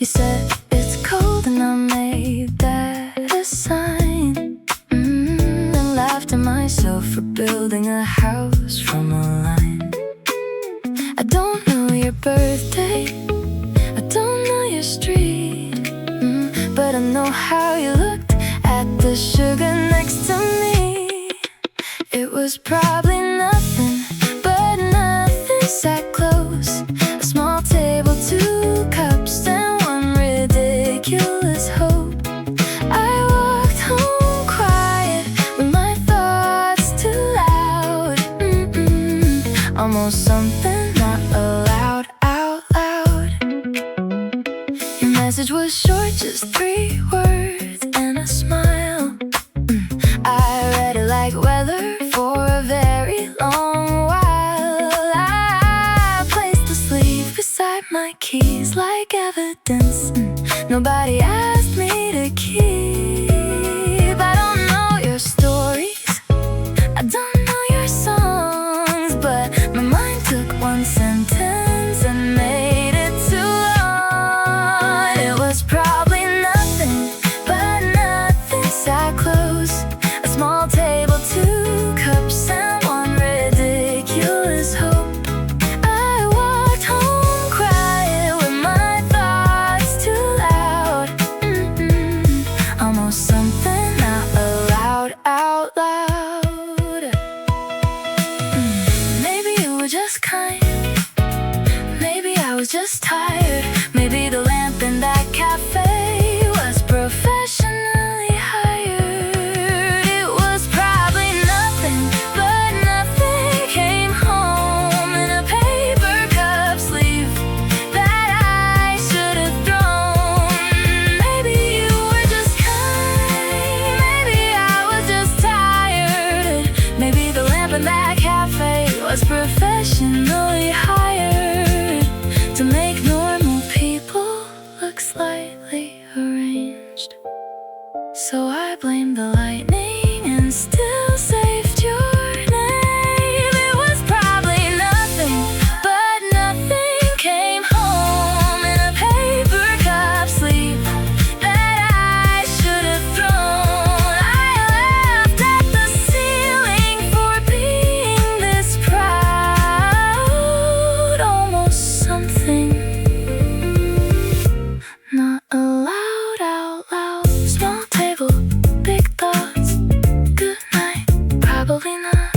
said it's cold and I made that a sign. And laughed at myself for building a house from a line. I don't know your birthday, I don't know your street, but I know how you looked at the sugar next to me. It was probably nothing, but nothing sat close. A small table, 2 cups, and one ridiculous hope. I walked home quiet with my thoughts too loud. Almost something not allowed out loud. Your message was short, just 3 words and a smile. I read it like weather for a very long while. I placed the sleeve beside my keys like evidence. Nobody asked me to keep. I don't know your stories, I don't know your songs, but my mind took one sentence and made it too long. It was probably nothing, but nothing sat close. A small table, 2 cups, and one ridiculous hope. I walked home quiet with my thoughts too loud. Almost something not allowed out loud. Maybe you were just kind, maybe I was just tired. Maybe the lamp in that cafe was professionally hired. It was probably nothing, but nothing came home in a paper cup sleeve that I should have thrown. Maybe you were just kind, maybe I was just tired. Maybe the lamp in that cafe was professionally hired to make normal people look slightly arranged. So I blamed the lightning and still saved your name. It was probably nothing, but nothing came home in a paper cup sleeve that I should have thrown. I laughed at the ceiling for being this proud. Almost something not allowed out loud. Small table, big thoughts, good night, probably not.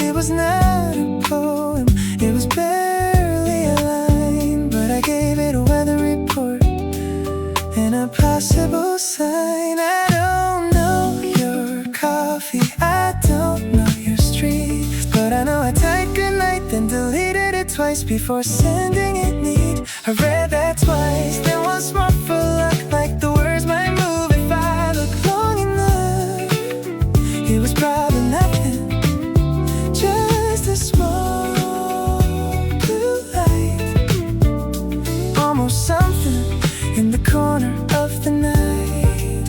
It was not a poem, it was barely a line, but I gave it a weather report and a possible sign. I don't know your coffee, I don't know your street, but I know I typed goodnight, then deleted it twice before sending it neat. I read that twice, then once more for luck, like the words might move if I look long enough. It was probably nothing, just a small blue light. Almost something in the corner of the night.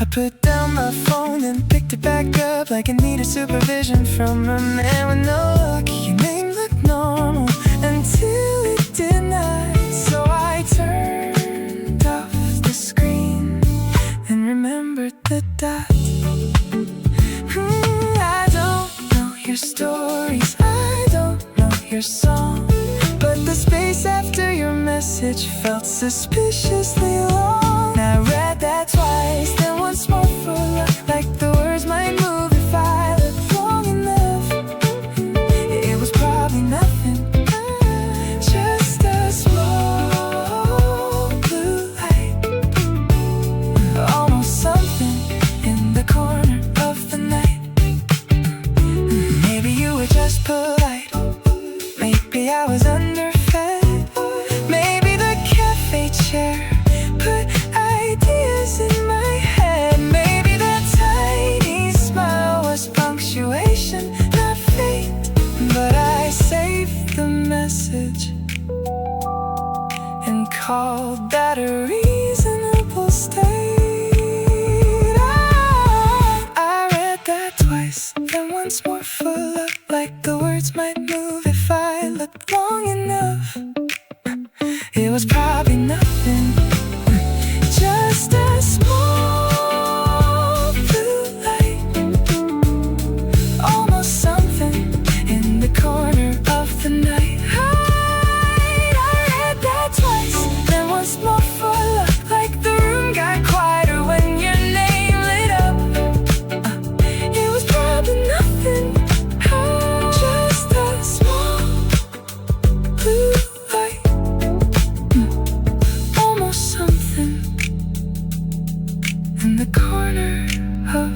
I put down my phone and picked it back up like it needed supervision from a man with no luck. Your name looked normal until it did not. So I turned off the screen and remembered the dot. I don't know your stories, I don't know your song, but the space after your message felt suspiciously long. I read that twice, then once more for luck, like the words might move if I looked long enough. It was probably nothing, just a small blue light. Almost something in the corner of the night. Maybe you were just polite, maybe I was underfed. Maybe the cafe chair put ideas in my head. Maybe the tiny smile was punctuation, not fate. But I saved the message and called that a reasonable state. I read that twice, then once was more full up, like the words might move if I looked long enough. It was probably nothing, just a small blue light, almost something in the corner of the night. I read that twice, then once more for luck, like the room got quieter when your name lit up. It was probably nothing, just a small blue light, almost something in the corner of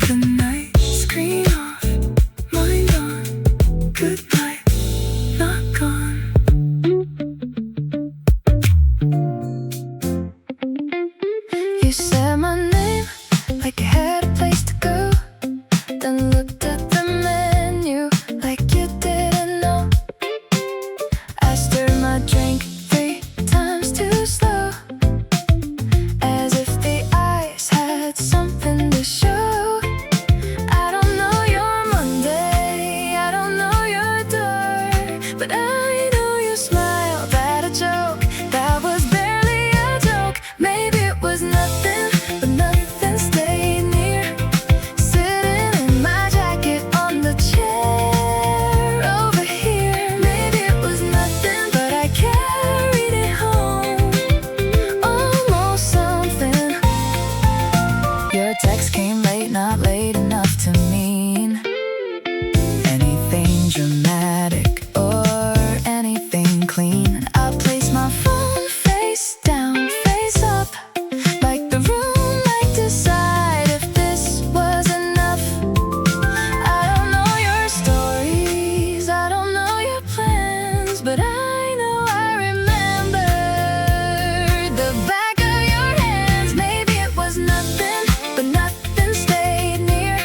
the night. Screen off, mind on, good night, not gone. You said my name like you had a place to go, then looked at the menu like you didn't know. I stirred my drink 3 times too slow, as if the ice had something to show. I don't know your Monday, I don't know your door, but I know you smiled at a joke that was barely a joke. Maybe it was nothing, but nothing stayed near. Sitting in my jacket on the chair over here. Maybe it was nothing, but I carried it home, almost something. Your text came late, not late enough to mean anything dramatic or anything clean. And I placed my phone face down, face up, like the room might decide if this was enough. I don't know your stories, I don't know your plans, but I know I remember the back of your hands. Maybe it was nothing, but nothing stayed near.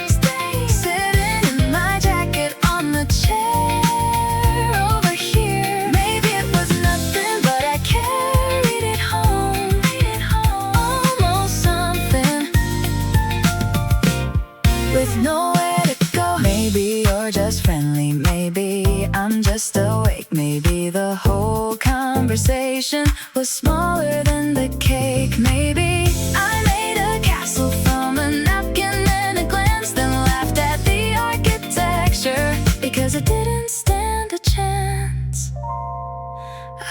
Sitting in my jacket on the chair over here. Maybe it was nothing, but I carried it home, almost something, with nowhere to go. Maybe you're just friendly, maybe I'm just awake. Maybe the whole conversation was smaller than the cake. Maybe I made a castle from a napkin and a glance, then laughed at the architecture because it didn't stand a chance.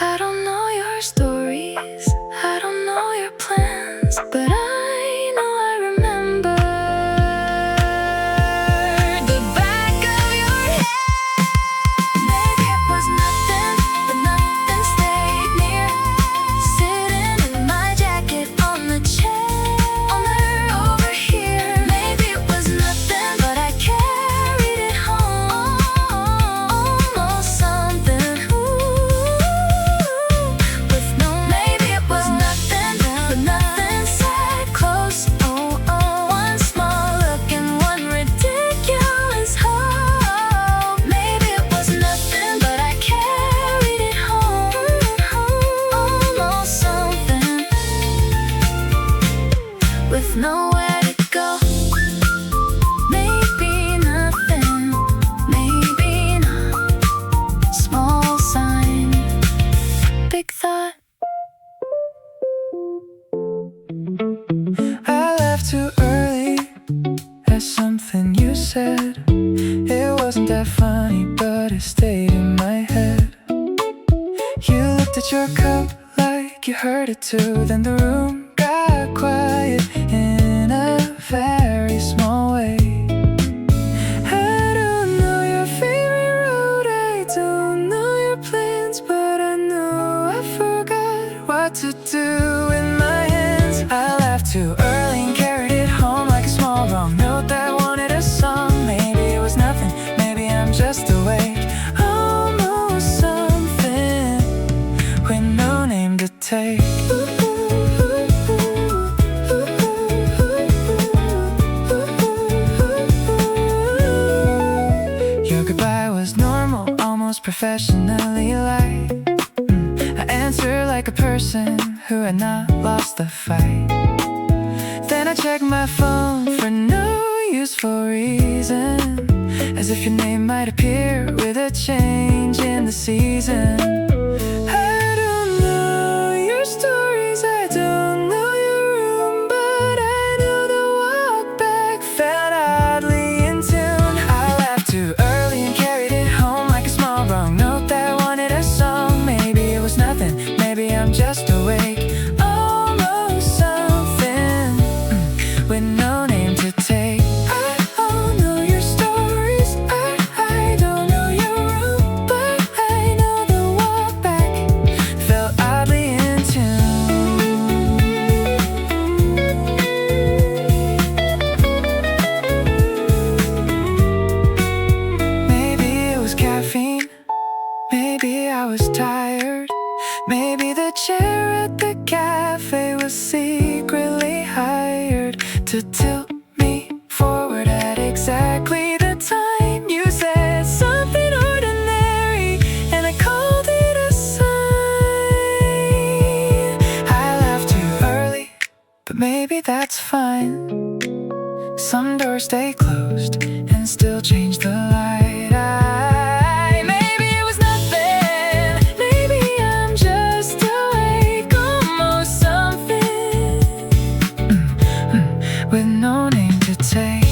I don't know your stories, I don't know your plans, but I know I remember the back of your head. Maybe it was nothing, but nothing stayed near. Sitting in my jacket on the chair over here. Maybe it was nothing, but I carried it home, almost something. With no maybe it was nothing, but nothing said close. One small look and one ridiculous hope. Maybe it was nothing, but I carried it home, almost something, with nowhere to go. Maybe nothing, maybe not. Small sign, big thought. I left too early, that's something you said. It wasn't that funny, but it stayed in my head. You looked at your cup like you heard it too, then the room got quiet in a very small way. I don't know your favorite road, I don't know your plans, but I know I forgot what to do with my hands. I left too early and carried it home like a small wrong note that wanted a song. Maybe it was nothing, maybe I'm just awake, almost something, with no name to take. Your goodbye was normal, almost professionally light. I answered like a person who had not lost the fight. Then I checked my phone for no useful reason. as if your name might appear with a change in the season. I don't know your stories, I don't know your room, but I know the walk back felt oddly in tune. I left too early and carried it home like a small wrong note that wanted a song. Maybe it was nothing, maybe I'm just awake, almost something, with no name to take. I don't know your stories, I don't know your room, but I know the walk back felt oddly in tune. Maybe it was caffeine, maybe I was tired, maybe the chair at the cafe was secretly hired to tilt me forward at exactly the time you said something ordinary, and I called it a sign. I left too early, but maybe that's fine. Some doors stay closed and still change the light. Maybe it was nothing, maybe I'm just awake, almost something, with no name to take.